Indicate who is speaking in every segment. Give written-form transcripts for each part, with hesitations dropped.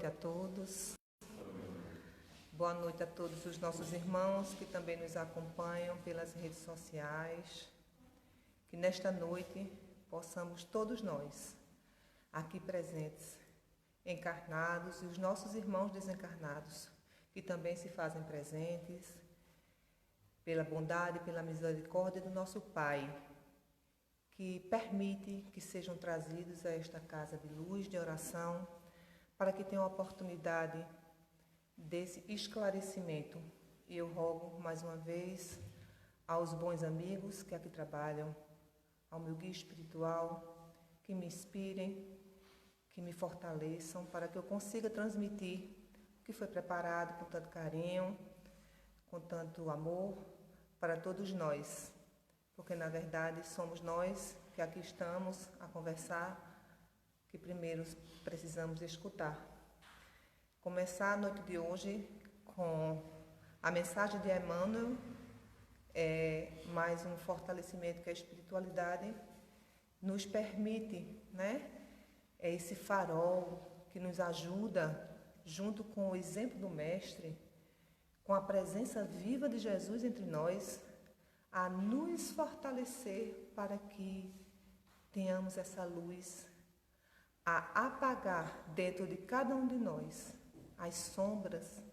Speaker 1: noite a todos. Boa noite a todos os nossos irmãos que também nos acompanham pelas redes sociais. Que nesta noite possamos todos nós, aqui presentes, encarnados, e os nossos irmãos desencarnados, que também se fazem presentes, pela bondade e pela misericórdia do nosso Pai, que permite que sejam trazidos a esta casa de luz, de oração, para que tenham a oportunidade desse esclarecimento. E eu rogo mais uma vez aos bons amigos que aqui trabalham, ao meu guia espiritual, que me inspirem, que me fortaleçam, para que eu consiga transmitir o que foi preparado com tanto carinho, com tanto amor, para todos nós. Porque, na verdade, somos nós que aqui estamos a conversar, que primeiro precisamos escutar. Começar a noite de hoje com a mensagem de Emmanuel, mais um fortalecimento que a espiritualidade nos permite, né? É esse farol que nos ajuda, junto com o exemplo do Mestre, com a presença viva de Jesus entre nós, a nos fortalecer para que tenhamos essa luz a apagar dentro de cada um de nós as sombras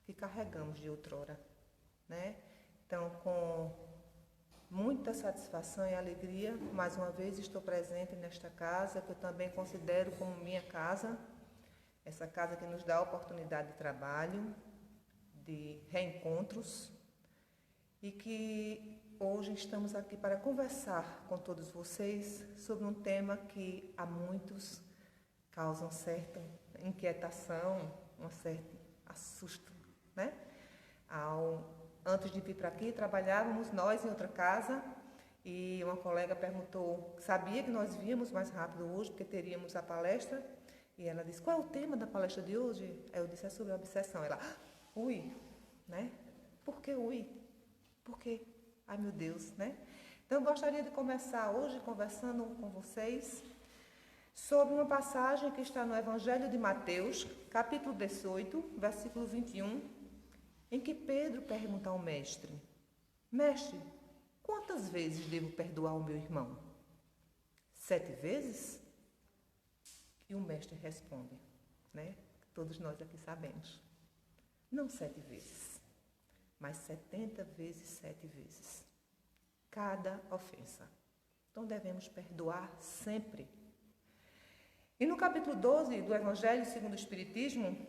Speaker 1: que carregamos de outrora, né? Então, com muita satisfação e alegria, mais uma vez estou presente nesta casa, que eu também considero como minha casa, essa casa que nos dá a oportunidade de trabalho, de reencontros, e que hoje estamos aqui para conversar com todos vocês sobre um tema que a muitos causa certa inquietação, um certo assusto, né? Antes de vir para aqui, trabalhávamos nós em outra casa e uma colega perguntou, sabia que nós víamos mais rápido hoje, porque teríamos a palestra, e ela disse, qual é o tema da palestra de hoje? Aí eu disse, é sobre a obsessão. Ela, ui, né? Por que ui? Por quê? Ai, meu Deus, né? Então, eu gostaria de começar hoje conversando com vocês sobre uma passagem que está no Evangelho de Mateus, capítulo 18, versículo 21, em que Pedro pergunta ao Mestre, Mestre, quantas vezes devo perdoar o meu irmão? 7 vezes? E o Mestre responde, né? Todos nós aqui sabemos, não 7 vezes, mas 70 vezes 7 vezes, cada ofensa. Então devemos perdoar sempre. E no capítulo 12 do Evangelho segundo o Espiritismo,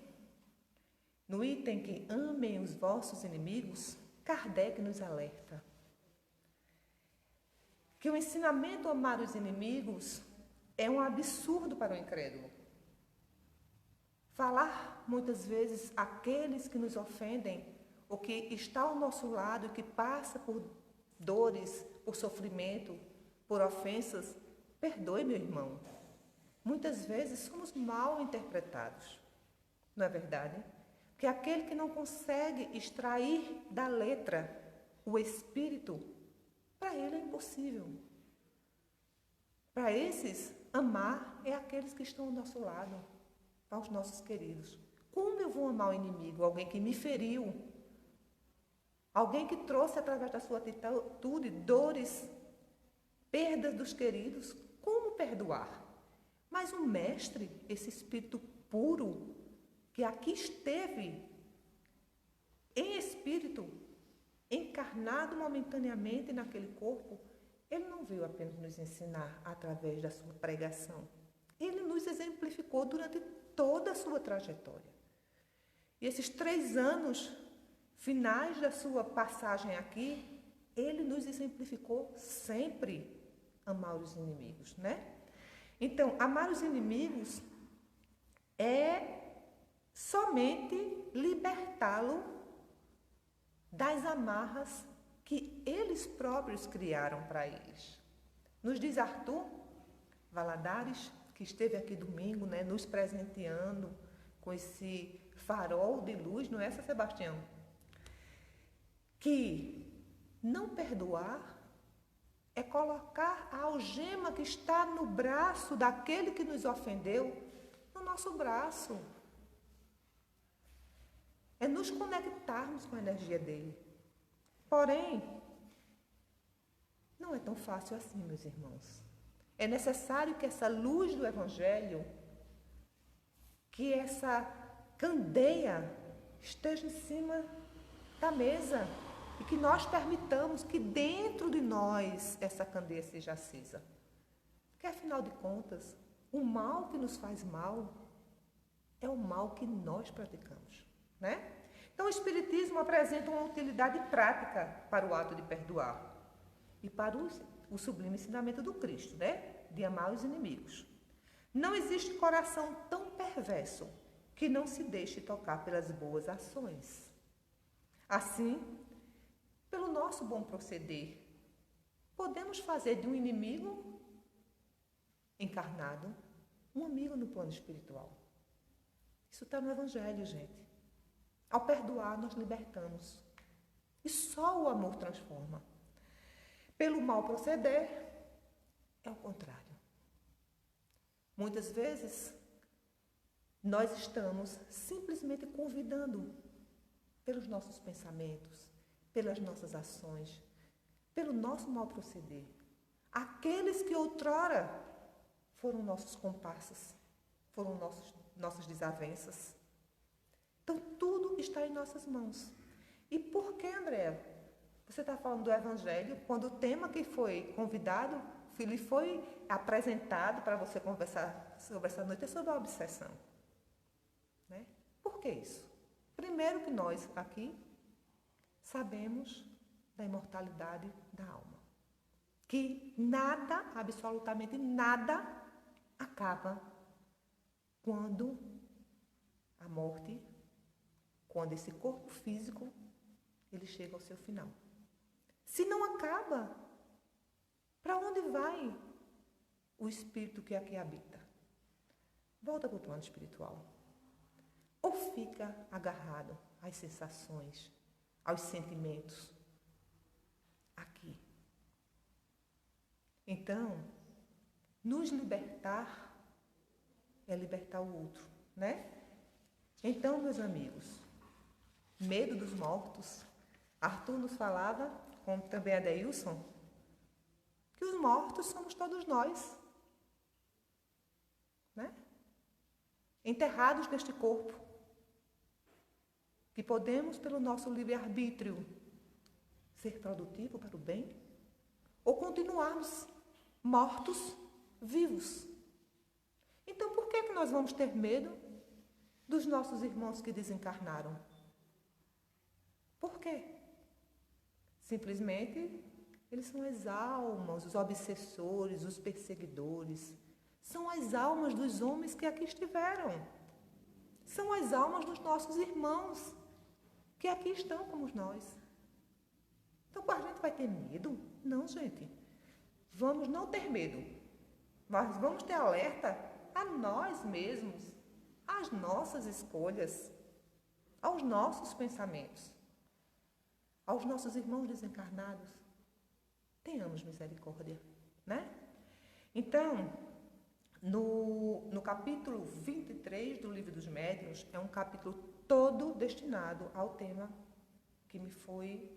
Speaker 1: no item que amem os vossos inimigos, Kardec nos alerta que o ensinamento a amar os inimigos é um absurdo para o incrédulo. Falar muitas vezes àqueles que nos ofendem, ou que está ao nosso lado e que passa por dores, por sofrimento, por ofensas, perdoe, meu irmão. Muitas vezes somos mal interpretados, não é verdade? Porque aquele que não consegue extrair da letra o espírito, para ele é impossível. Para esses, amar é aqueles que estão ao nosso lado, aos nossos queridos. Como eu vou amar o inimigo? Alguém que me feriu, alguém que trouxe através da sua atitude dores, perdas dos queridos. Como perdoar? Mas o Mestre, esse espírito puro, que aqui esteve em espírito, encarnado momentaneamente naquele corpo, ele não veio apenas nos ensinar através da sua pregação. Ele nos exemplificou durante toda a sua trajetória. E esses 3 anos finais da sua passagem aqui, ele nos exemplificou sempre amar os inimigos, né? Então, amar os inimigos é somente libertá-lo das amarras que eles próprios criaram para eles. Nos diz Arthur Valadares, que esteve aqui domingo, né, nos presenteando com esse farol de luz, não é, São Sebastião? Que não perdoar é colocar a algema que está no braço daquele que nos ofendeu, no nosso braço. nos conectarmos com a energia dele. Porém, não é tão fácil assim, meus irmãos. É necessário que essa luz do Evangelho, que essa candeia esteja em cima da mesa e que nós permitamos que dentro de nós essa candeia seja acesa. Porque, afinal de contas, o mal que nos faz mal é o mal que nós praticamos, né? Então, o Espiritismo apresenta uma utilidade prática para o ato de perdoar e para o sublime ensinamento do Cristo, né? De amar os inimigos. Não existe coração tão perverso que não se deixe tocar pelas boas ações. Assim, pelo nosso bom proceder, podemos fazer de um inimigo encarnado um amigo no plano espiritual. Isso está no Evangelho, gente. Ao perdoar, nós libertamos. E só o amor transforma. Pelo mal proceder, é o contrário. Muitas vezes, nós estamos simplesmente convidando, pelos nossos pensamentos, pelas nossas ações, pelo nosso mal proceder, aqueles que outrora foram nossos comparsas, foram nossas desavenças. Então, tudo está em nossas mãos. E por que, Andréa, você está falando do Evangelho, quando o tema que foi convidado, ele foi apresentado para você conversar sobre essa noite, é sobre a obsessão. Né? Por que isso? Primeiro que nós aqui sabemos da imortalidade da alma. Que nada, absolutamente nada, acaba quando a morte, quando esse corpo físico, ele chega ao seu final. Se não acaba, para onde vai o espírito que aqui habita? Volta para o plano espiritual. Ou fica agarrado às sensações, aos sentimentos, aqui. Então, nos libertar é libertar o outro, né? Então, meus amigos, medo dos mortos. Arthur nos falava, como também Adeilson, que os mortos somos todos nós, né? Enterrados neste corpo, que podemos, pelo nosso livre-arbítrio, ser produtivo para o bem, ou continuarmos mortos, vivos. Então, por que nós vamos ter medo dos nossos irmãos que desencarnaram? Por quê? Simplesmente, eles são as almas, os obsessores, os perseguidores. São as almas dos homens que aqui estiveram. São as almas dos nossos irmãos que aqui estão como nós. Então, a gente vai ter medo? Não, gente. Vamos não ter medo, mas vamos ter alerta a nós mesmos, às nossas escolhas, aos nossos pensamentos, aos nossos irmãos desencarnados. Tenhamos misericórdia, né? Então, no capítulo 23 do Livro dos Médiuns, é um capítulo todo destinado ao tema que me foi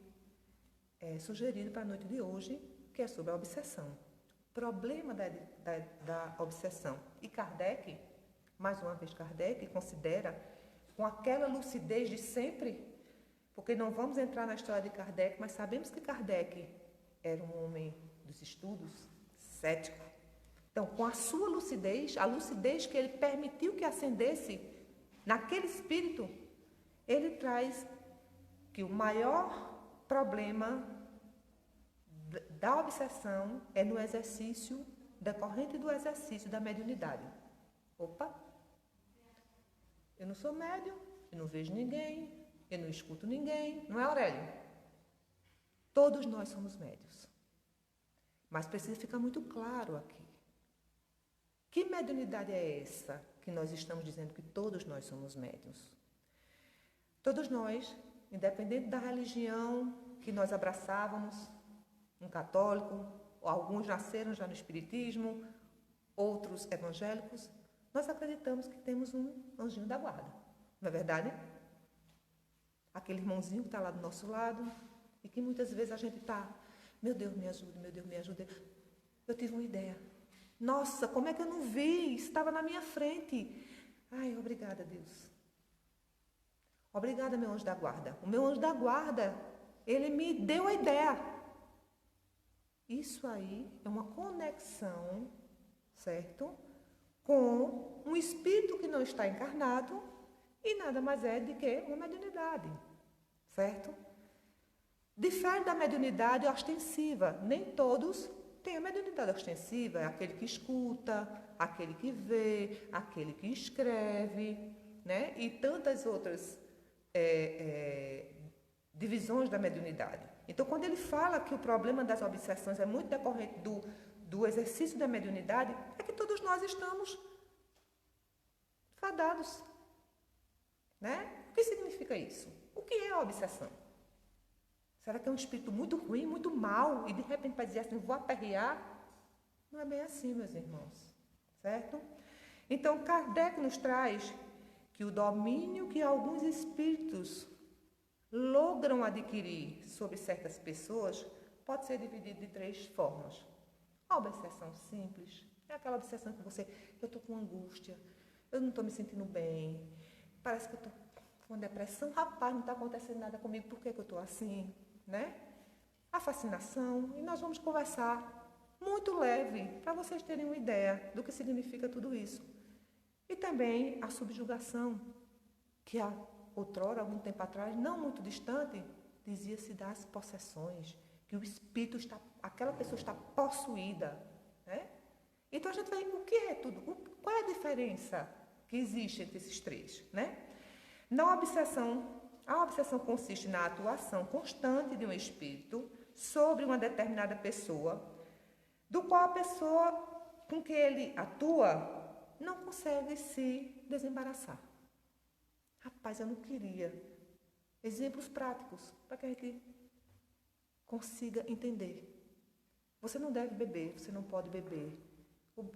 Speaker 1: sugerido para a noite de hoje, que é sobre a obsessão. Problema da obsessão. E Kardec, mais uma vez Kardec, considera, com aquela lucidez de sempre, porque não vamos entrar na história de Kardec, mas sabemos que Kardec era um homem dos estudos, cético. Então, com a sua lucidez, a lucidez que ele permitiu que acendesse naquele espírito, ele traz que o maior problema da obsessão é no exercício, decorrente do exercício da mediunidade. Opa! Eu não sou médium, eu não vejo ninguém, eu não escuto ninguém, não é, Aurélio? Todos nós somos médiuns. Mas precisa ficar muito claro aqui. Que mediunidade é essa que nós estamos dizendo que todos nós somos médiuns? Todos nós, independente da religião que nós abraçávamos, um católico, alguns nasceram já no espiritismo, outros evangélicos, nós acreditamos que temos um anjinho da guarda. Não é verdade? aquele irmãozinho que está lá do nosso lado e que muitas vezes a gente está, meu Deus, me ajude, meu Deus, me ajude. Eu tive uma ideia. Nossa, como é que eu não vi? Estava na minha frente. Ai, obrigada, Deus. Obrigada, meu anjo da guarda. O meu anjo da guarda, ele me deu a ideia. Isso aí é uma conexão, certo? Com um espírito que não está encarnado e nada mais é do que uma mediunidade, certo? Difere da mediunidade ostensiva. Nem todos têm a mediunidade ostensiva. É aquele que escuta, aquele que vê, aquele que escreve, né? E tantas outras divisões da mediunidade. Então, quando ele fala que o problema das obsessões é muito decorrente do exercício da mediunidade, é que todos nós estamos fadados, né? O que significa isso? O que é a obsessão? Será que é um espírito muito ruim, muito mau, e de repente vai dizer assim, vou aperrear? Não é bem assim, meus irmãos, certo? Então, Kardec nos traz que o domínio que alguns espíritos logram adquirir sobre certas pessoas pode ser dividido de 3 formas. A obsessão simples é aquela obsessão que eu estou com angústia, eu não estou me sentindo bem, parece que eu estou com depressão, rapaz, não está acontecendo nada comigo, por que eu estou assim, né? A fascinação, e nós vamos conversar muito leve, para vocês terem uma ideia do que significa tudo isso. E também a subjugação, que outrora, algum tempo atrás, não muito distante, dizia-se das possessões, que o espírito aquela pessoa está possuída, né? Então a gente vai, o que é tudo? Qual é a diferença que existe entre esses 3, né? A obsessão consiste na atuação constante de um espírito sobre uma determinada pessoa, do qual a pessoa com que ele atua não consegue se desembaraçar. Rapaz, eu não queria. Exemplos práticos para que a gente consiga entender. Você não deve beber, você não pode beber.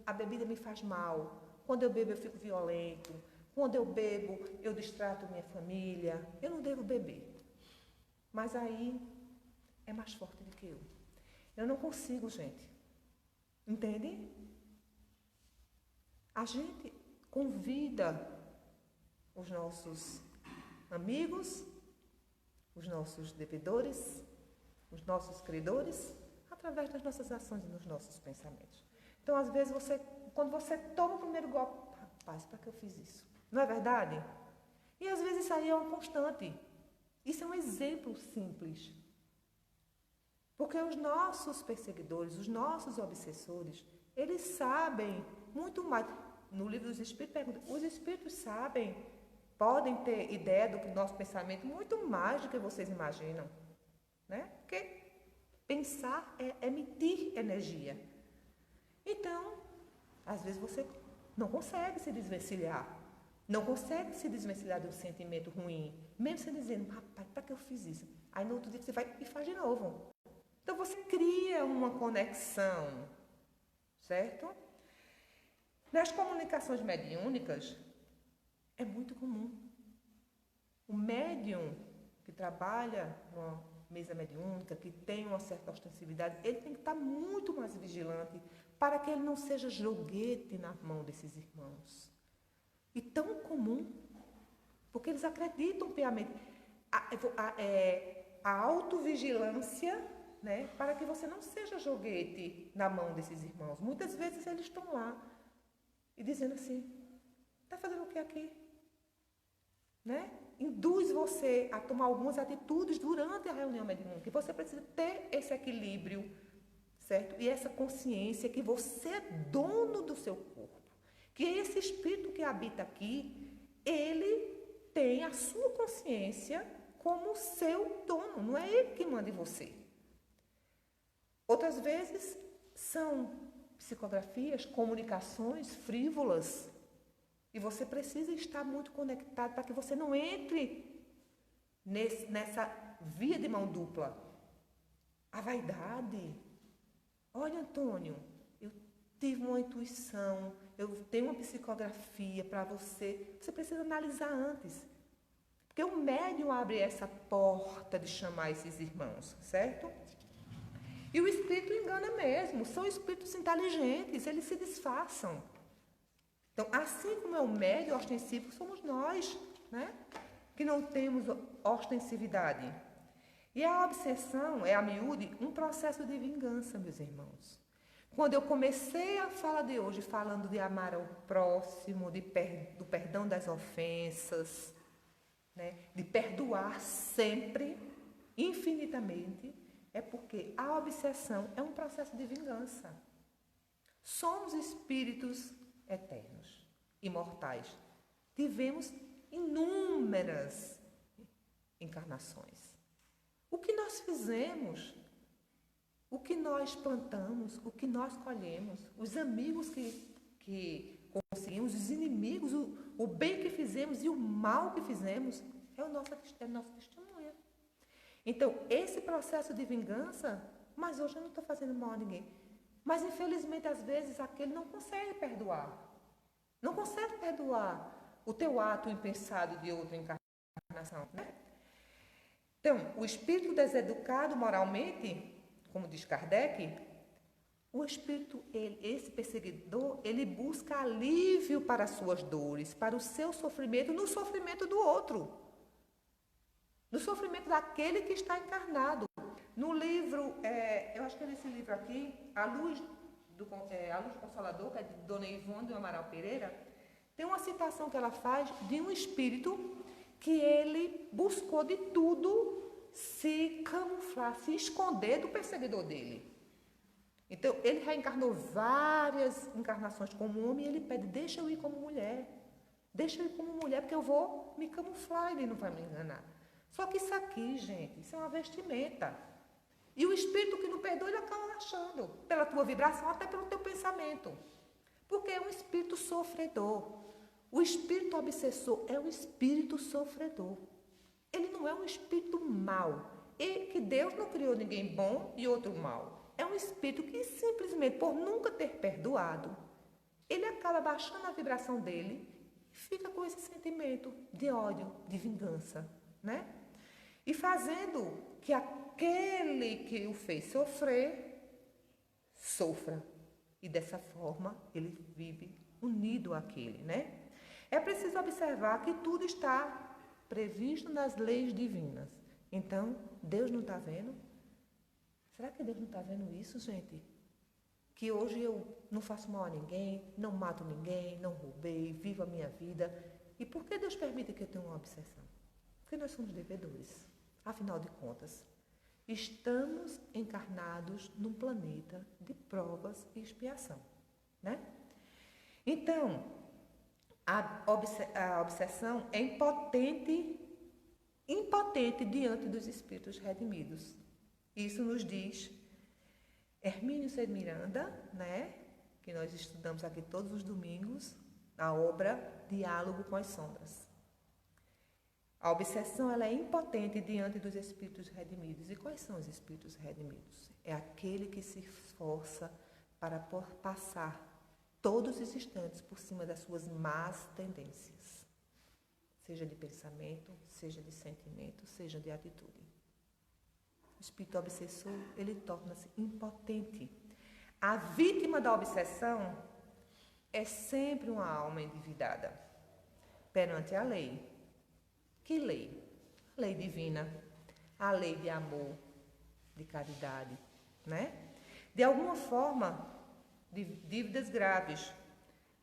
Speaker 1: A bebida me faz mal. Quando eu bebo, eu fico violento. Quando eu bebo, eu distrato minha família. Eu não devo beber. Mas aí é mais forte do que eu. Eu não consigo, gente. Entende? A gente convida os nossos amigos, os nossos devedores, os nossos credores, através das nossas ações e dos nossos pensamentos. Então, às vezes, quando você toma o primeiro golpe, rapaz, para que eu fiz isso? Não é verdade? E às vezes isso aí é uma constante. Isso é um exemplo simples. Porque os nossos perseguidores, os nossos obsessores, eles sabem muito mais. No livro dos Espíritos, pergunta, os Espíritos sabem, podem ter ideia do nosso pensamento muito mais do que vocês imaginam. Né? Porque pensar é emitir energia. Então, às vezes você não consegue se desvencilhar. Não consegue se desvencilhar de um sentimento ruim. Mesmo você dizendo, rapaz, para que eu fiz isso? Aí no outro dia você vai e faz de novo. Então você cria uma conexão, certo? Nas comunicações mediúnicas, é muito comum. O médium que trabalha numa mesa mediúnica, que tem uma certa ostensividade, ele tem que estar muito mais vigilante para que ele não seja joguete na mão desses irmãos. E tão comum, porque eles acreditam piamente. A autovigilância, né, para que você não seja joguete na mão desses irmãos. Muitas vezes eles estão lá e dizendo assim, está fazendo o que aqui? Né? Induz você a tomar algumas atitudes durante a reunião mediúnica. E você precisa ter esse equilíbrio, certo? E essa consciência que você é dono do seu corpo. Que esse espírito que habita aqui, ele tem a sua consciência como seu dono. Não é ele que manda em você. Outras vezes são psicografias, comunicações frívolas. E você precisa estar muito conectado para que você não entre nessa via de mão dupla. A vaidade. Olha, Antônio, eu tive uma intuição, eu tenho uma psicografia para você. Você precisa analisar antes. Porque o médium abre essa porta de chamar esses irmãos, certo? E o espírito engana mesmo, são espíritos inteligentes, eles se disfarçam. Então, assim como é o médium ostensivo, somos nós, né? Que não temos ostensividade. E a obsessão é, a miúde, um processo de vingança, meus irmãos. Quando eu comecei a fala de hoje falando de amar ao próximo, do perdão das ofensas, né, de perdoar sempre, infinitamente, é porque a obsessão é um processo de vingança. Somos espíritos eternos, imortais. Tivemos inúmeras encarnações. O que nós fizemos, o que nós plantamos, o que nós colhemos, os amigos que conseguimos, os inimigos, o bem que fizemos e o mal que fizemos, é nossa testemunha. Então, esse processo de vingança, mas hoje eu não estou fazendo mal a ninguém. Mas, infelizmente, às vezes, aquele não consegue perdoar. Não consegue perdoar o teu ato impensado de outra encarnação, né? Então, o espírito deseducado moralmente, como diz Kardec, o espírito, esse perseguidor, ele busca alívio para as suas dores, para o seu sofrimento, no sofrimento do outro. No sofrimento daquele que está encarnado. No livro, eu acho que é nesse livro aqui, A Luz do Consolador, que é de Dona Ivone do Amaral Pereira, tem uma citação que ela faz de um espírito que ele buscou de tudo se camuflar, se esconder do perseguidor dele. Então, ele reencarnou várias encarnações como homem e ele pede, deixa eu ir como mulher. Deixa eu ir como mulher, porque eu vou me camuflar, ele não vai me enganar. Só que isso aqui, gente, isso é uma vestimenta. E o espírito que não perdoa, ele acaba achando, pela tua vibração, até pelo teu pensamento. Porque é um espírito sofredor. O espírito obsessor é um espírito sofredor. Ele não é um espírito mau. E que Deus não criou ninguém bom e outro mau. É um espírito que simplesmente, por nunca ter perdoado, ele acaba baixando a vibração dele e fica com esse sentimento de ódio, de vingança, né? E fazendo que aquele que o fez sofrer, sofra. E dessa forma, ele vive unido àquele, né? É preciso observar que tudo está previsto nas leis divinas. Então, Deus não está vendo? Será que Deus não está vendo isso, gente? Que hoje eu não faço mal a ninguém, não mato ninguém, não roubei, vivo a minha vida. E por que Deus permite que eu tenha uma obsessão? Porque nós somos devedores. Afinal de contas, estamos encarnados num planeta de provas e expiação, né? Então, a obsessão é impotente diante dos espíritos redimidos. Isso nos diz Hermínio C. Miranda, né? Que nós estudamos aqui todos os domingos, a obra Diálogo com as Sombras. A obsessão, ela é impotente diante dos espíritos redimidos. E quais são os espíritos redimidos? É aquele que se esforça para passar todos os instantes por cima das suas más tendências. Seja de pensamento, seja de sentimento, seja de atitude. O espírito obsessor, ele torna-se impotente. A vítima da obsessão é sempre uma alma endividada perante a lei. Que lei? A lei divina, a lei de amor, de caridade, né? De alguma forma, de dívidas graves,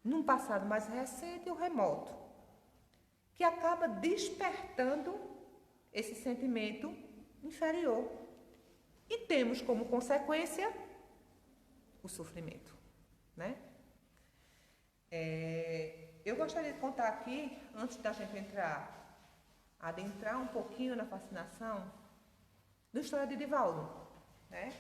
Speaker 1: num passado mais recente ou remoto, que acaba despertando esse sentimento inferior. E temos como consequência o sofrimento, né? Eu gostaria de contar aqui, antes da gente adentrar um pouquinho na fascinação, da história de Divaldo, né?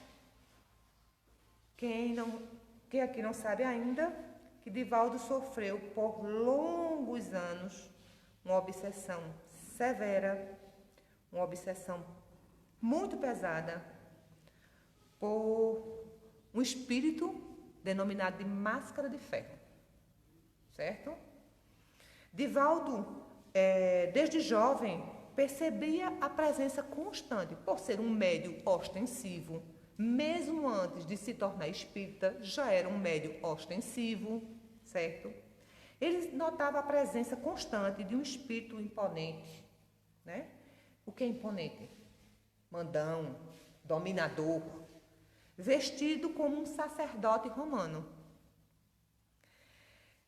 Speaker 1: Quem aqui não sabe ainda, que Divaldo sofreu por longos anos uma obsessão severa, uma obsessão muito pesada, por um espírito denominado de máscara de ferro, certo? Divaldo, desde jovem, percebia a presença constante, por ser um médium ostensivo, mesmo antes de se tornar espírita, já era um médium ostensivo, certo? Ele notava a presença constante de um espírito imponente, né? O que é imponente? Mandão, dominador, vestido como um sacerdote romano.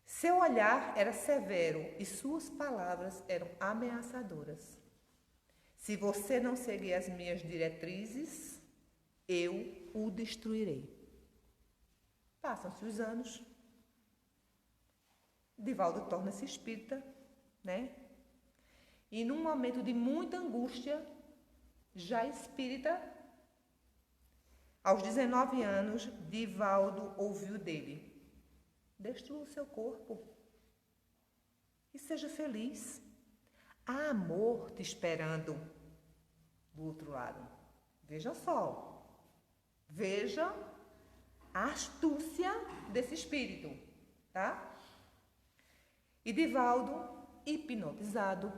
Speaker 1: Seu olhar era severo e suas palavras eram ameaçadoras. Se você não seguir as minhas diretrizes, eu o destruirei. Passam-se os anos. Divaldo torna-se espírita, né? E num momento de muita angústia, já espírita, aos 19 anos, Divaldo ouviu dele: destrua o seu corpo e seja feliz. Há amor te esperando do outro lado. Veja só. Veja a astúcia desse espírito, tá? E Divaldo, hipnotizado,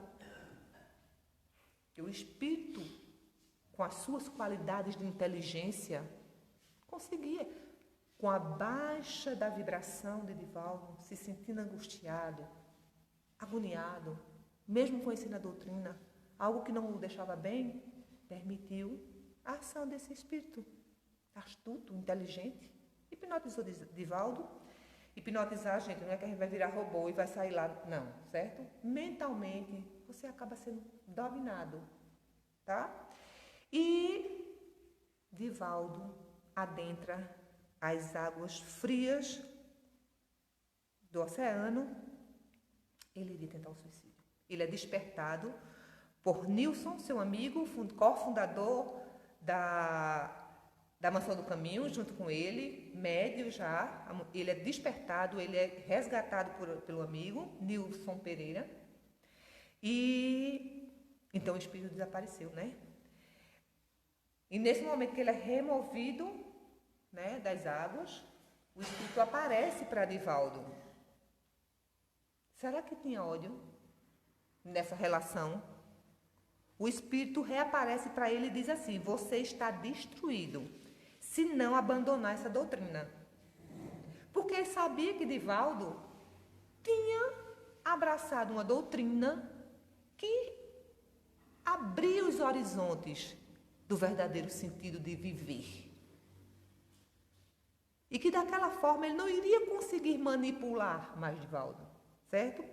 Speaker 1: que o espírito, com as suas qualidades de inteligência, conseguia, com a baixa da vibração de Divaldo, se sentindo angustiado, agoniado, mesmo conhecendo a doutrina, algo que não o deixava bem, permitiu a ação desse espírito astuto, inteligente, hipnotizou Divaldo. Hipnotizar, gente, não é que a gente vai virar robô e vai sair lá, não, certo? Mentalmente, você acaba sendo dominado, tá? E Divaldo adentra as águas frias do oceano. Ele iria tentar o suicídio. Ele é despertado por Nilson, seu amigo, cofundador da Mansão do Caminho, junto com ele, médio já. Ele é despertado, ele é resgatado pelo amigo, Nilson Pereira. E então o espírito desapareceu, né? E nesse momento que ele é removido, né, das águas, o espírito aparece para Divaldo. Será que tinha ódio nessa relação? O espírito reaparece para ele e diz assim: você está destruído se não abandonar essa doutrina. Porque ele sabia que Divaldo tinha abraçado uma doutrina que abria os horizontes do verdadeiro sentido de viver. E que daquela forma ele não iria conseguir manipular mais Divaldo, certo?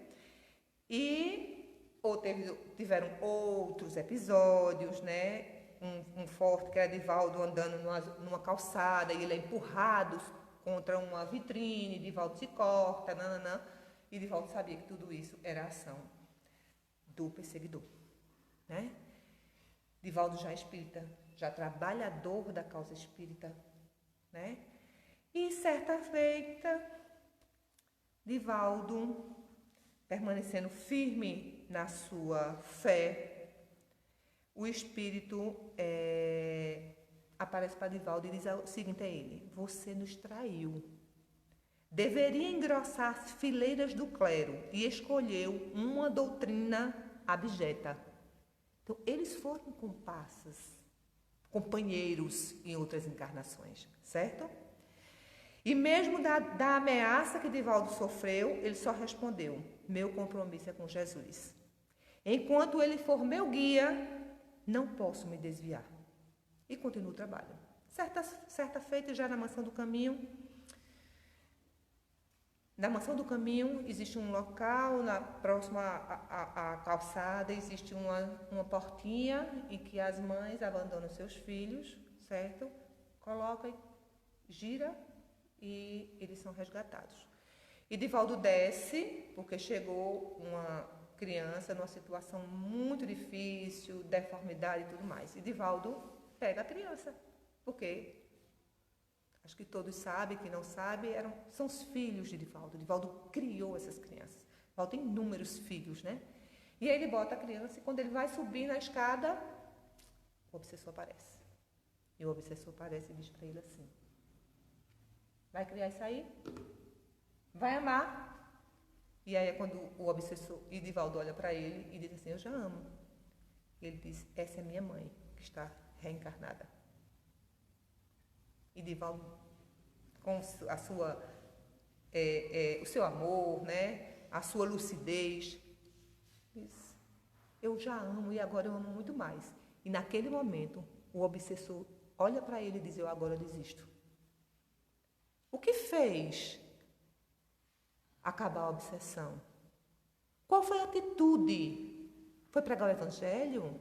Speaker 1: Tiveram outros episódios, né? Um forte que era Divaldo andando numa calçada e ele é empurrado contra uma vitrine, Divaldo se corta, nananã, e Divaldo sabia que tudo isso era a ação do perseguidor, né? Divaldo já é espírita, já trabalhador da causa espírita, né? E certa feita, Divaldo, permanecendo firme na sua fé, o espírito aparece para Divaldo e diz o seguinte a ele: você nos traiu. Deveria engrossar as fileiras do clero e escolheu uma doutrina abjeta. Então, eles foram comparsas, companheiros em outras encarnações, certo? E mesmo da ameaça que Divaldo sofreu, ele só respondeu: meu compromisso é com Jesus. Enquanto ele for meu guia, não posso me desviar. E continua o trabalho. Certa feita, já na Mansão do Caminho. Na Mansão do Caminho existe um local, próximo à calçada, existe uma portinha em que as mães abandonam seus filhos, certo? Coloca e gira e eles são resgatados. E Divaldo desce, porque chegou uma criança numa situação muito difícil, deformidade e tudo mais. E Divaldo pega a criança, porque acho que todos sabem, quem não sabe, são os filhos de Divaldo. Divaldo criou essas crianças. Divaldo tem inúmeros filhos, né? E aí ele bota a criança e quando ele vai subir na escada, o obsessor aparece. E o obsessor aparece e diz para ele assim: vai criar isso aí? Vai amar? E aí é quando o obsessor, e Divaldo olha para ele e diz assim: eu já amo. Ele diz, essa é minha mãe, que está reencarnada. E Divaldo, com a sua, o seu amor, né? A sua lucidez, diz, eu já amo e agora eu amo muito mais. E naquele momento, o obsessor olha para ele e diz, eu agora desisto. O que fez acabar a obsessão? Qual foi a atitude? Foi pregar o Evangelho?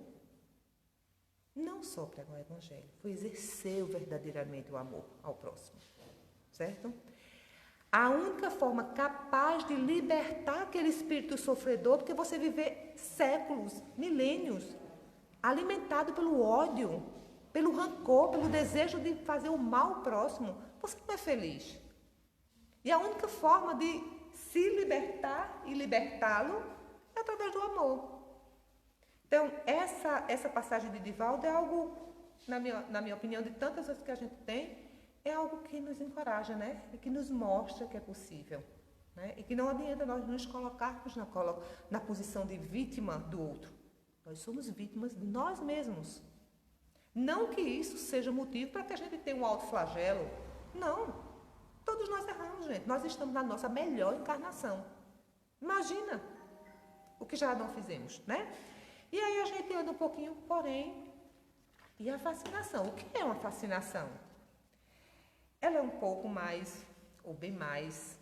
Speaker 1: Não só pregar o Evangelho, foi exercer verdadeiramente o amor ao próximo, certo? A única forma capaz de libertar aquele espírito sofredor, porque você viver séculos, milênios, alimentado pelo ódio, pelo rancor, pelo desejo de fazer o mal ao próximo, você não é feliz. E a única forma de se libertar e libertá-lo é através do amor. Então, essa passagem de Divaldo é algo, na minha opinião, de tantas outras que a gente tem, é algo que nos encoraja, né? E que nos mostra que é possível. Né? E que não adianta nós nos colocarmos na posição de vítima do outro. Nós somos vítimas de nós mesmos. Não que isso seja motivo para que a gente tenha um autoflagelo. Não. Todos nós erramos, gente. Nós estamos na nossa melhor encarnação. Imagina o que já não fizemos, né? E aí a gente anda um pouquinho, porém, e a fascinação? O que é uma fascinação? Ela é um pouco mais, ou bem mais,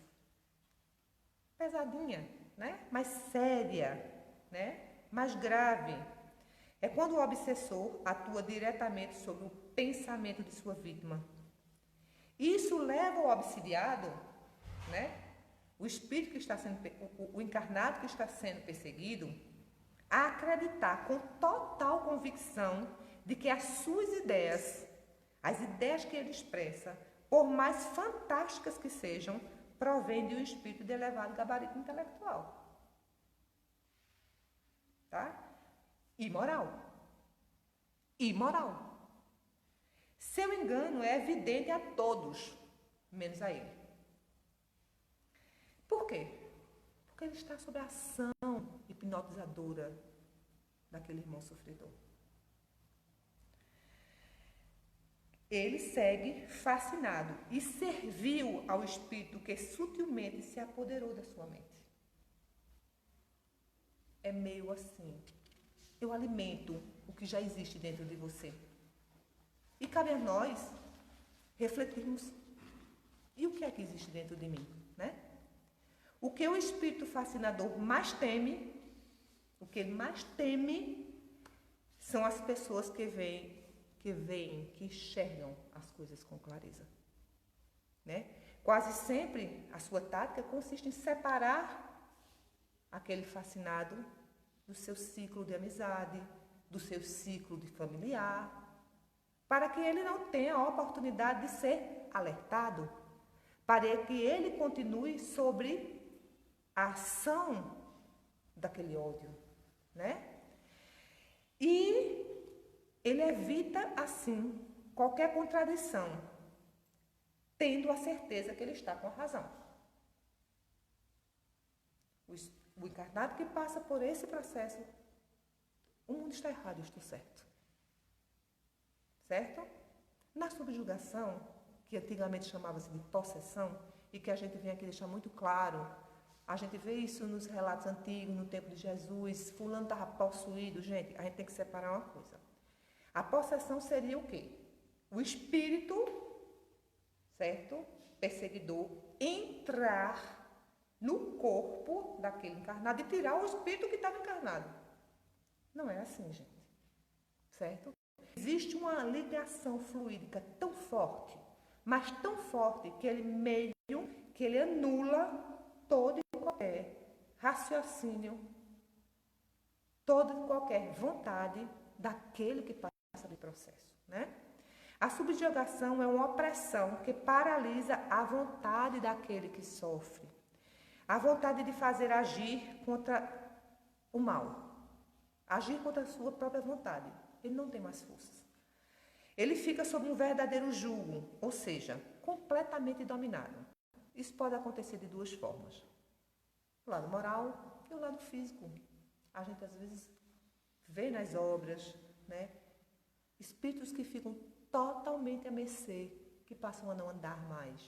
Speaker 1: pesadinha, né? Mais séria, né? Mais grave. É quando o obsessor atua diretamente sobre o pensamento de sua vítima. Isso leva o obsidiado, né? O espírito que está sendo, o encarnado que está sendo perseguido, a acreditar com total convicção de que as suas ideias, as ideias que ele expressa, por mais fantásticas que sejam, provém de um espírito de elevado gabarito intelectual. Tá? Imoral. Imoral. Seu engano é evidente a todos, menos a ele. Por quê? Porque ele está sob a ação hipnotizadora daquele irmão sofredor. Ele segue fascinado e serviu ao espírito que sutilmente se apoderou da sua mente. É meio assim. Eu alimento o que já existe dentro de você. E cabe a nós refletirmos. E o que é que existe dentro de mim, né? O que o espírito fascinador mais teme, o que ele mais teme, são as pessoas que veem, que enxergam as coisas com clareza. Né? Quase sempre a sua tática consiste em separar aquele fascinado do seu ciclo de amizade, do seu ciclo de familiar, para que ele não tenha a oportunidade de ser alertado, para que ele continue sobre a ação daquele ódio, né? E ele evita, assim, qualquer contradição, tendo a certeza que ele está com a razão. O encarnado que passa por esse processo, o mundo está errado, eu estou certo. Certo? Na subjugação, que antigamente chamava-se de possessão, e que a gente vem aqui deixar muito claro, a gente vê isso nos relatos antigos, no tempo de Jesus, fulano estava possuído. Gente, a gente tem que separar uma coisa. A possessão seria o quê? O espírito, certo? Perseguidor, entrar no corpo daquele encarnado e tirar o espírito que estava encarnado. Não é assim, gente. Certo? Existe uma ligação fluídica tão forte, mas tão forte, que ele anula todo e qualquer raciocínio, toda e qualquer vontade daquele que passa pelo processo, né? A subjugação é uma opressão que paralisa a vontade daquele que sofre, a vontade de fazer agir contra o mal, agir contra a sua própria vontade. Ele não tem mais forças. Ele fica sob um verdadeiro jugo, ou seja, completamente dominado. Isso pode acontecer de duas formas. O lado moral e o lado físico. A gente às vezes vê nas obras, né? Espíritos que ficam totalmente a mercê, que passam a não andar mais,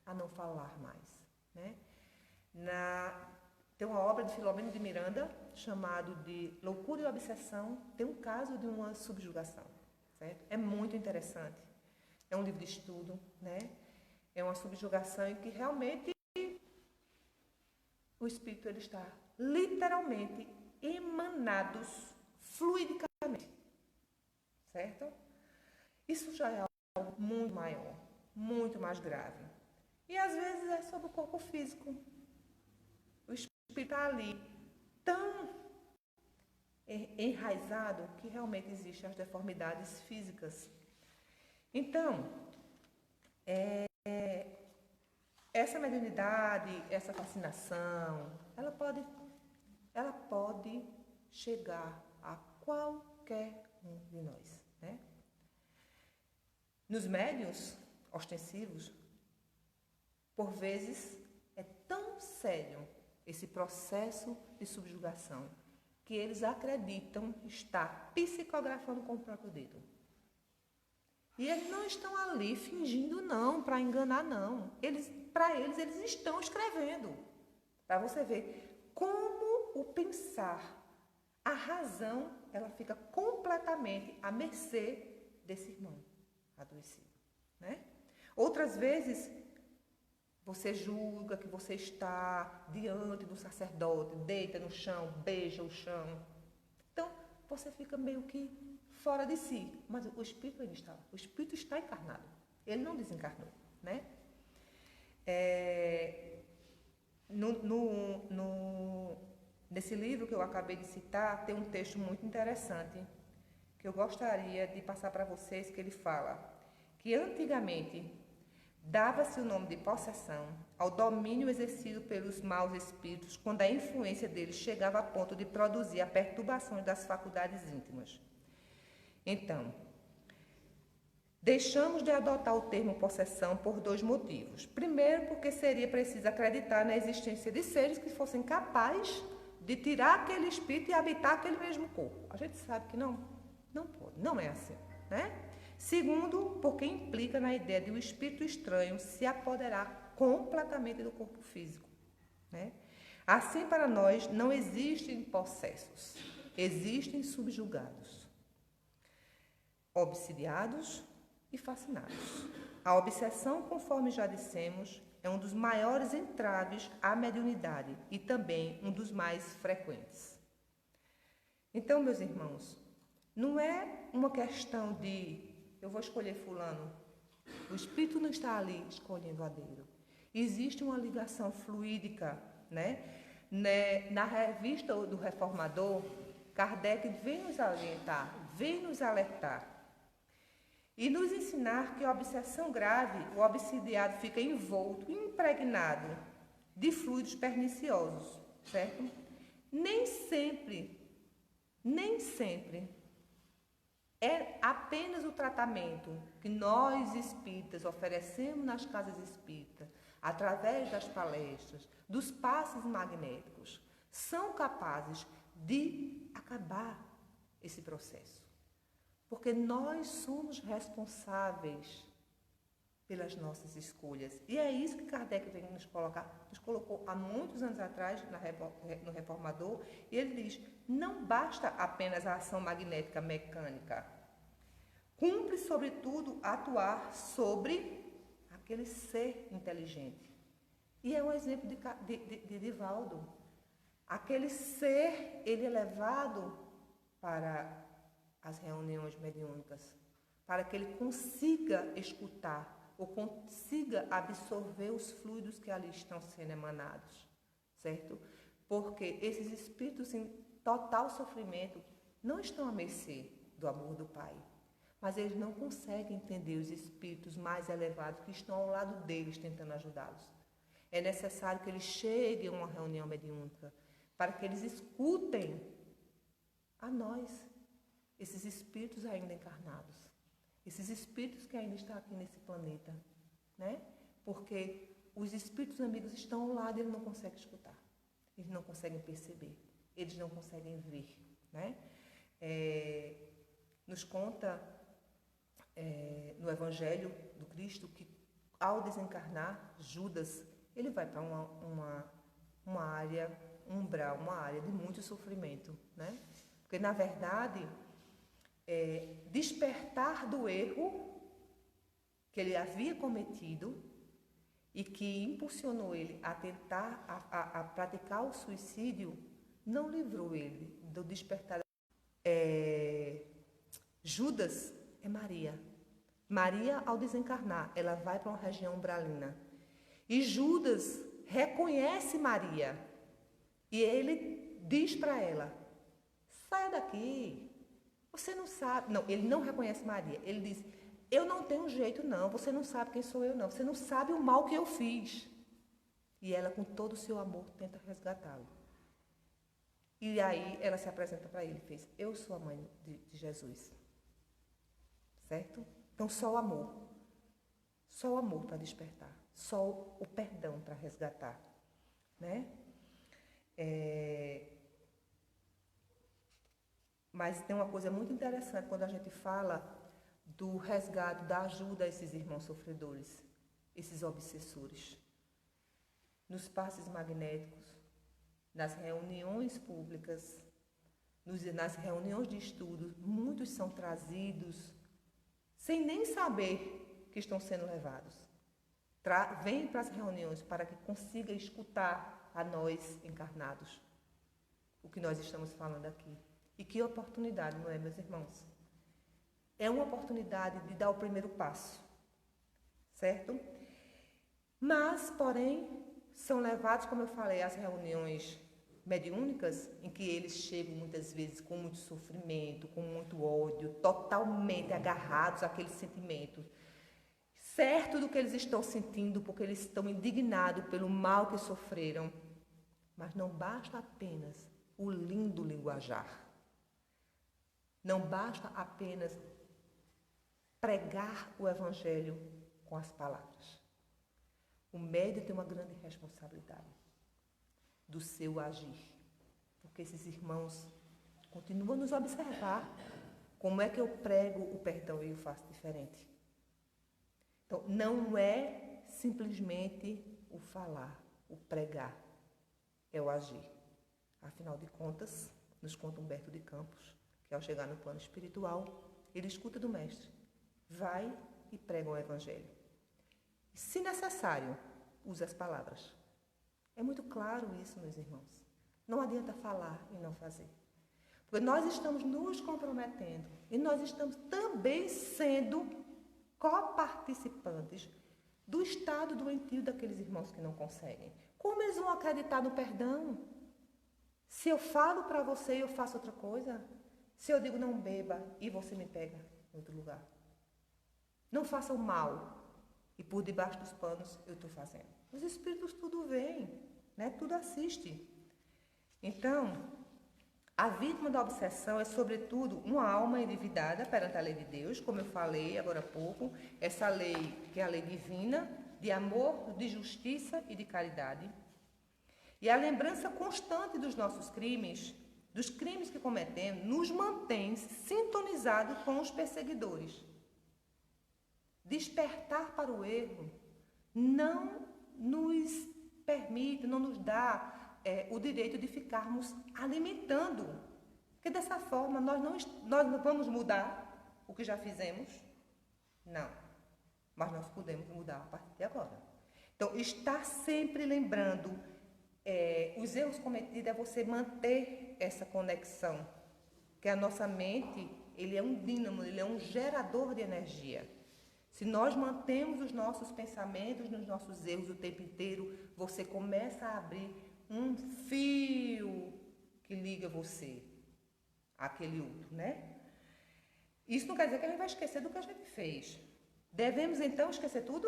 Speaker 1: a não falar mais, né? Tem uma obra de Filomeno de Miranda, chamado de Loucura e Obsessão, tem um caso de uma subjugação, certo? É muito interessante. É um livro de estudo, né? É uma subjugação em que realmente o espírito ele está literalmente emanados fluidicamente, certo? Isso já é algo muito maior, muito mais grave. E às vezes é sobre o corpo físico. O espírito está ali tão enraizado que realmente existem as deformidades físicas. Então, essa mediunidade, essa fascinação, ela pode chegar a qualquer um de nós, né? Nos médiuns ostensivos, por vezes, é tão sério esse processo de subjugação que eles acreditam estar psicografando com o próprio dedo. E eles não estão ali fingindo não, para enganar não. Para eles estão escrevendo. Para você ver como o pensar, a razão, ela fica completamente à mercê desse irmão adoecido, né? Outras vezes, você julga que você está diante do sacerdote, deita no chão, beija o chão. Então, você fica meio que fora de si. Mas o espírito ainda está lá. O espírito está encarnado. Ele não desencarnou, né? Nesse livro que eu acabei de citar, tem um texto muito interessante que eu gostaria de passar para vocês, que ele fala que antigamente dava-se o nome de possessão ao domínio exercido pelos maus espíritos quando a influência deles chegava a ponto de produzir a perturbação das faculdades íntimas. Então, deixamos de adotar o termo possessão por dois motivos. Primeiro, porque seria preciso acreditar na existência de seres que fossem capazes de tirar aquele espírito e habitar aquele mesmo corpo. A gente sabe que não pode, não é assim, né? Segundo, porque implica na ideia de um espírito estranho se apoderar completamente do corpo físico, né? Assim, para nós, não existem possessos, existem subjugados, obsidiados e fascinados. A obsessão, conforme já dissemos, é um dos maiores entraves à mediunidade e também um dos mais frequentes. Então, meus irmãos, não é uma questão de eu vou escolher fulano. O espírito não está ali escolhendo a dedo. Existe uma ligação fluídica, né? Na revista do Reformador, Kardec vem nos orientar, vem nos alertar e nos ensinar que a obsessão grave, o obsidiado fica envolto, impregnado de fluidos perniciosos, certo? Nem sempre é apenas o tratamento que nós espíritas oferecemos nas casas espíritas, através das palestras, dos passes magnéticos, são capazes de acabar esse processo. Porque nós somos responsáveis pelas nossas escolhas. E é isso que Kardec vem nos colocar. Nos colocou há muitos anos atrás no Reformador, e ele diz, não basta apenas a ação magnética mecânica. Cumpre, sobretudo, atuar sobre aquele ser inteligente. E é um exemplo de Divaldo. Aquele ser, ele é levado para as reuniões mediúnicas, para que ele consiga escutar ou consiga absorver os fluidos que ali estão sendo emanados, certo? Porque esses espíritos em total sofrimento não estão à mercê do amor do Pai, mas eles não conseguem entender os espíritos mais elevados que estão ao lado deles tentando ajudá-los. É necessário que eles cheguem a uma reunião mediúnica para que eles escutem a nós, esses espíritos ainda encarnados, esses espíritos que ainda estão aqui nesse planeta, né? Porque os espíritos amigos estão ao lado e eles não conseguem escutar, eles não conseguem perceber, eles não conseguem ver, né? Nos conta no Evangelho do Cristo que ao desencarnar, Judas, ele vai para uma área umbral, uma área de muito sofrimento, né? Porque, na verdade, despertar do erro que ele havia cometido e que impulsionou ele a tentar, a praticar o suicídio, não livrou ele do despertar. Judas é Maria. Maria, ao desencarnar, ela vai para uma região umbralina. E Judas reconhece Maria. E ele diz para ela, saia daqui. Você não sabe. Não, ele não reconhece Maria. Ele diz, eu não tenho jeito não. Você não sabe quem sou eu não. Você não sabe o mal que eu fiz. E ela, com todo o seu amor, tenta resgatá-lo. E aí ela se apresenta para ele e fez, eu sou a mãe de Jesus. Certo? Então, só o amor para despertar, só o perdão para resgatar, né? Mas tem uma coisa muito interessante quando a gente fala do resgate, da ajuda a esses irmãos sofredores, esses obsessores. Nos passes magnéticos, nas reuniões públicas, nas reuniões de estudo, muitos são trazidos sem nem saber que estão sendo levados. Vêm para as reuniões para que consiga escutar a nós encarnados o que nós estamos falando aqui. E que oportunidade, não é, meus irmãos? É uma oportunidade de dar o primeiro passo, certo? Mas, porém, são levados, como eu falei, às reuniões mediúnicas, em que eles chegam muitas vezes com muito sofrimento, com muito ódio, totalmente agarrados àquele sentimento, certo do que eles estão sentindo, porque eles estão indignados pelo mal que sofreram. Mas não basta apenas o lindo linguajar. Não basta apenas pregar o Evangelho com as palavras. O médium tem uma grande responsabilidade do seu agir. Porque esses irmãos continuam a nos observar. Como é que eu prego o perdão e eu faço diferente? Então, não é simplesmente o falar, o pregar. É o agir. Afinal de contas, nos conta Humberto de Campos, que ao chegar no plano espiritual, ele escuta do mestre. Vai e prega o Evangelho. Se necessário, use as palavras. É muito claro isso, meus irmãos. Não adianta falar e não fazer. Porque nós estamos nos comprometendo e nós estamos também sendo coparticipantes do estado doentio daqueles irmãos que não conseguem. Como eles vão acreditar no perdão? Se eu falo para você e eu faço outra coisa? Se eu digo não beba e você me pega em outro lugar? Não faça o mal e por debaixo dos panos eu estou fazendo. Os espíritos tudo veem, né? Tudo assiste. Então, a vítima da obsessão é, sobretudo, uma alma endividada perante a lei de Deus, como eu falei agora há pouco, essa lei que é a lei divina, de amor, de justiça e de caridade. E a lembrança constante dos nossos crimes, dos crimes que cometemos, nos mantém sintonizados com os perseguidores. Despertar para o erro não nos permite, não nos dá o direito de ficarmos alimentando. Porque dessa forma nós não vamos mudar o que já fizemos? Não. Mas nós podemos mudar a partir de agora. Então, estar sempre lembrando os erros cometidos é você manter essa conexão. Que a nossa mente, ele é um dínamo, ele é um gerador de energia. Se nós mantemos os nossos pensamentos nos nossos erros o tempo inteiro, você começa a abrir um fio que liga você àquele outro, né? Isso não quer dizer que a gente vai esquecer do que a gente fez. Devemos, então, esquecer tudo?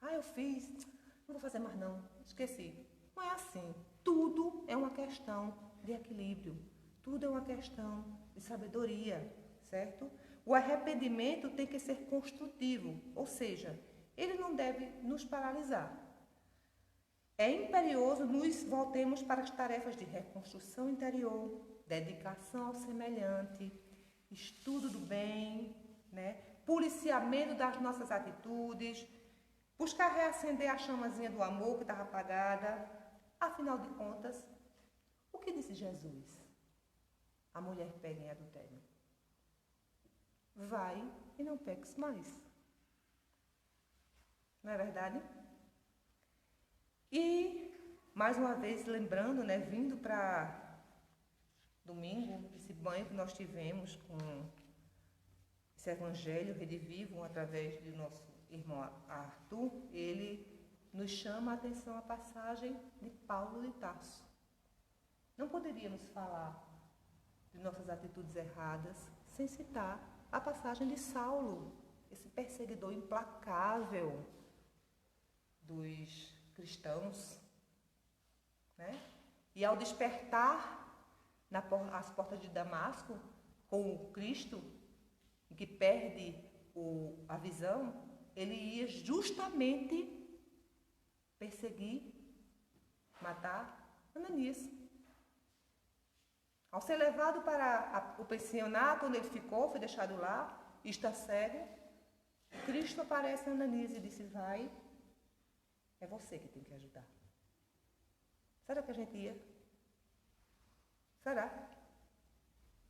Speaker 1: Eu fiz, não vou fazer mais não, esqueci. Não é assim. Tudo é uma questão de equilíbrio. Tudo é uma questão de sabedoria, certo? O arrependimento tem que ser construtivo, ou seja, ele não deve nos paralisar. É imperioso nos voltemos para as tarefas de reconstrução interior, dedicação ao semelhante, estudo do bem, né? Policiamento das nossas atitudes, buscar reacender a chamazinha do amor que estava apagada. Afinal de contas, o que disse Jesus? A mulher pega em adultério. Vai e não peques mais. Não é verdade? E, mais uma vez, lembrando, né, vindo para domingo, esse banho que nós tivemos com esse evangelho redivivo através do nosso irmão Arthur, ele nos chama a atenção a passagem de Paulo de Tarso. Não poderíamos falar de nossas atitudes erradas sem citar a passagem de Saulo, esse perseguidor implacável dos cristãos, né? E ao despertar às portas de Damasco com o Cristo, que perde a visão, ele ia justamente perseguir, matar Ananias. Ao ser levado para o pensionato onde ele ficou, foi deixado lá, e está cego, Cristo aparece a Ananias e disse: vai, é você que tem que ajudar. Será que a gente ia? Será?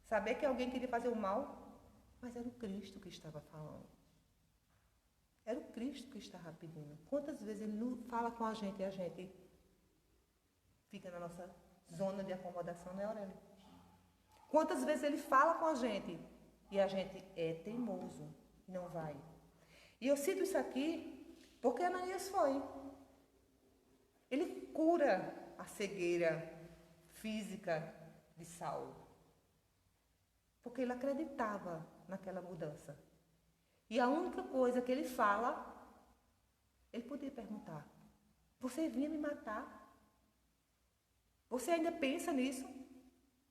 Speaker 1: Saber que alguém queria fazer o mal, mas era o Cristo que estava falando. Era o Cristo que estava pedindo. Quantas vezes ele não fala com a gente e a gente fica na nossa zona de acomodação, né, Aurélio? Quantas vezes ele fala com a gente e a gente é teimoso e não vai. E eu cito isso aqui porque Ananias foi. Ele cura a cegueira física de Saulo. Porque ele acreditava naquela mudança. E a única coisa que ele fala, ele podia perguntar: você vinha me matar? Você ainda pensa nisso?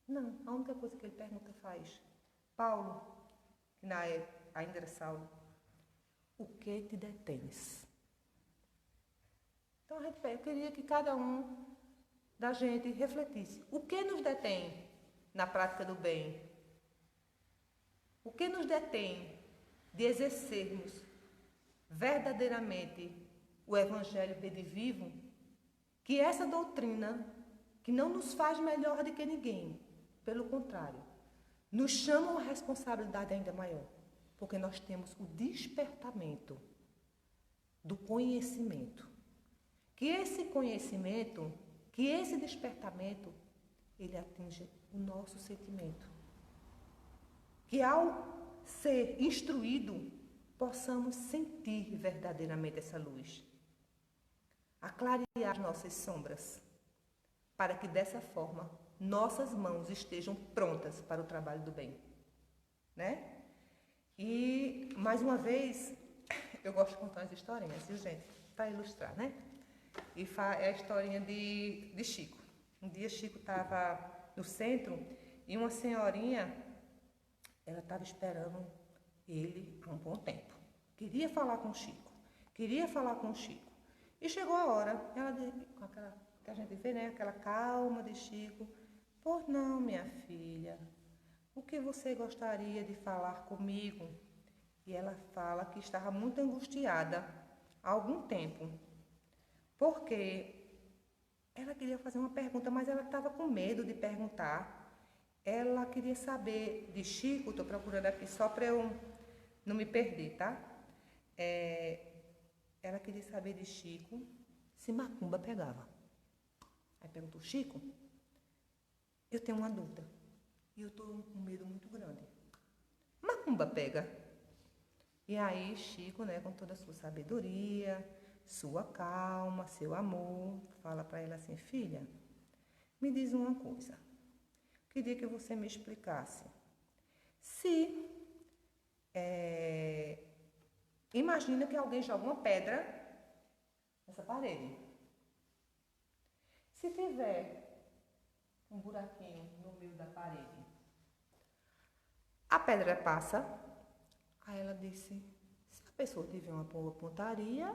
Speaker 1: Não, a única coisa que ele pergunta faz: Paulo, que na época ainda era Saulo, o que te detens? Então eu queria que cada um da gente refletisse: o que nos detém na prática do bem? O que nos detém de exercermos verdadeiramente o Evangelho redivivo? Que essa doutrina, que não nos faz melhor do que ninguém, pelo contrário, nos chama uma responsabilidade ainda maior, porque nós temos o despertamento do conhecimento. Que esse conhecimento, que esse despertamento, ele atinge o nosso sentimento. Que ao ser instruído, possamos sentir verdadeiramente essa luz. A clarear as nossas sombras, para que dessa forma nossas mãos estejam prontas para o trabalho do bem, né? E mais uma vez, eu gosto de contar as historinhas, viu, gente? Para ilustrar, né? E é a historinha de Chico. Um dia Chico estava no centro e uma senhorinha, ela estava esperando ele há um bom tempo. Queria falar com o Chico. E chegou a hora, ela, com aquela que a gente vê, né? Aquela calma de Chico. Por não, minha filha, o que você gostaria de falar comigo? E ela fala que estava muito angustiada há algum tempo, porque ela queria fazer uma pergunta, mas ela estava com medo de perguntar. Ela queria saber de Chico, estou procurando aqui só para eu não me perder, tá? Ela queria saber de Chico se macumba pegava. Aí perguntou: Chico, eu tenho uma dúvida e eu estou com um medo muito grande. Macumba pega? E aí Chico, né, com toda a sua sabedoria, sua calma, seu amor, fala para ela assim: filha, me diz uma coisa. Queria que você me explicasse. Se imagina que alguém joga uma pedra nessa parede. Se tiver um buraquinho no meio da parede, a pedra passa. Aí ela disse: se a pessoa tiver uma boa pontaria,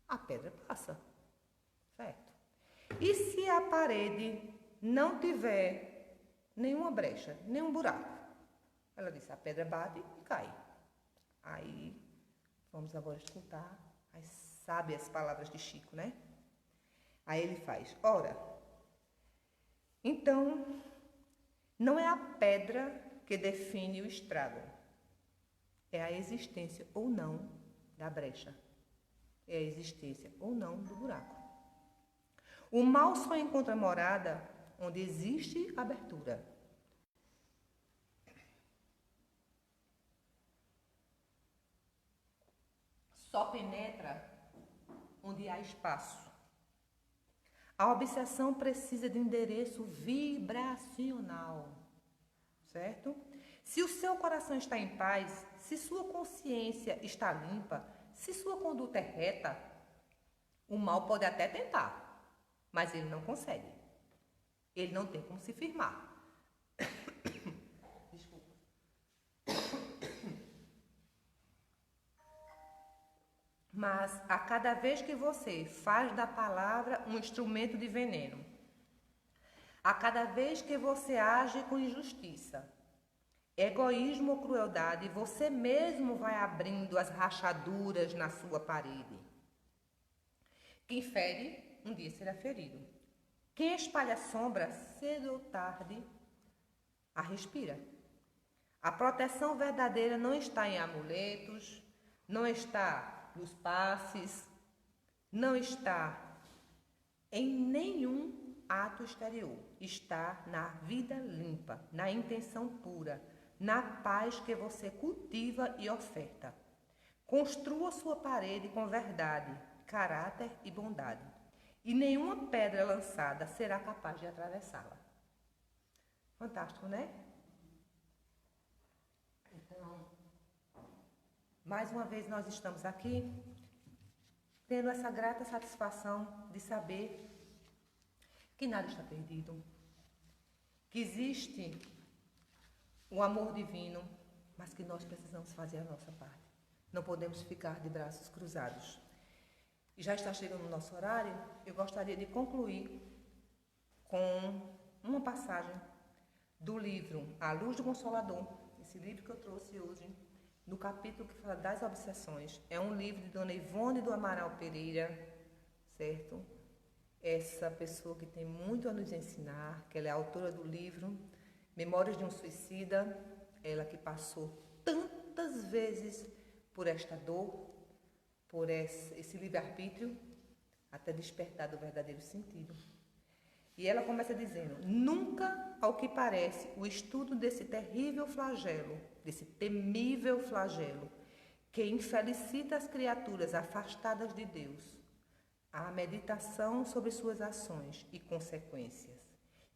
Speaker 1: a pedra passa. Certo? E se a parede não tiver nenhuma brecha, nenhum buraco. Ela disse, a pedra bate e cai. Aí, vamos agora escutar as sábias palavras de Chico, né? Aí ele faz, ora, então, não é a pedra que define o estrago, é a existência ou não da brecha, é a existência ou não do buraco. O mal só encontra morada onde existe abertura. Só penetra onde há espaço. A obsessão precisa de endereço vibracional, certo? Se o seu coração está em paz, se sua consciência está limpa, se sua conduta é reta, o mal pode até tentar, mas ele não consegue. Ele não tem como se firmar. Desculpa. Mas a cada vez que você faz da palavra um instrumento de veneno, a cada vez que você age com injustiça, egoísmo ou crueldade, você mesmo vai abrindo as rachaduras na sua parede. Quem fere, um dia será ferido. Quem espalha sombra, cedo ou tarde, a respira. A proteção verdadeira não está em amuletos, não está nos passes, não está em nenhum ato exterior. Está na vida limpa, na intenção pura, na paz que você cultiva e oferta. Construa sua parede com verdade, caráter e bondade, e nenhuma pedra lançada será capaz de atravessá-la. Fantástico, né? Então, mais uma vez nós estamos aqui tendo essa grata satisfação de saber que nada está perdido, que existe o amor divino, mas que nós precisamos fazer a nossa parte. Não podemos ficar de braços cruzados. E já está chegando o nosso horário, eu gostaria de concluir com uma passagem do livro A Luz do Consolador, esse livro que eu trouxe hoje, no capítulo que fala das obsessões. É um livro de Dona Ivone do Amaral Pereira, certo? Essa pessoa que tem muito a nos ensinar, que ela é autora do livro Memórias de um Suicida, ela que passou tantas vezes por esta dor, por esse livre-arbítrio, até despertar do verdadeiro sentido. E ela começa dizendo, nunca, ao que parece, o estudo desse terrível flagelo, desse temível flagelo, que infelicita as criaturas afastadas de Deus, a meditação sobre suas ações e consequências,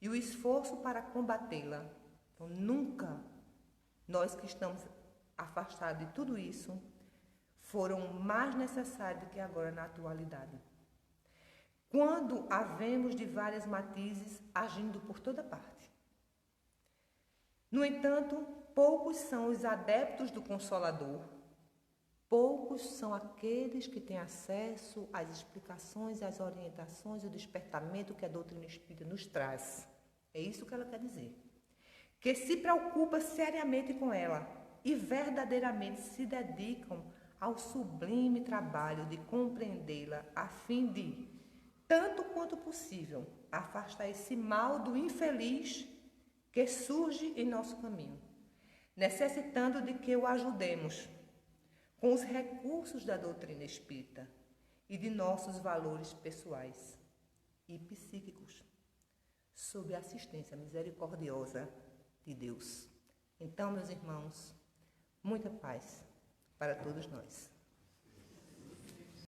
Speaker 1: e o esforço para combatê-la. Então, nunca, nós que estamos afastados de tudo isso, foram mais necessários do que agora na atualidade. Quando havemos de várias matizes agindo por toda parte. No entanto, poucos são os adeptos do Consolador, poucos são aqueles que têm acesso às explicações, às orientações e o despertamento que a doutrina espírita nos traz. É isso que ela quer dizer. Que se preocupa seriamente com ela e verdadeiramente se dedicam ao sublime trabalho de compreendê-la a fim de, tanto quanto possível, afastar esse mal do infeliz que surge em nosso caminho, necessitando de que o ajudemos com os recursos da doutrina espírita e de nossos valores pessoais e psíquicos, sob a assistência misericordiosa de Deus. Então, meus irmãos, muita paz para todos nós.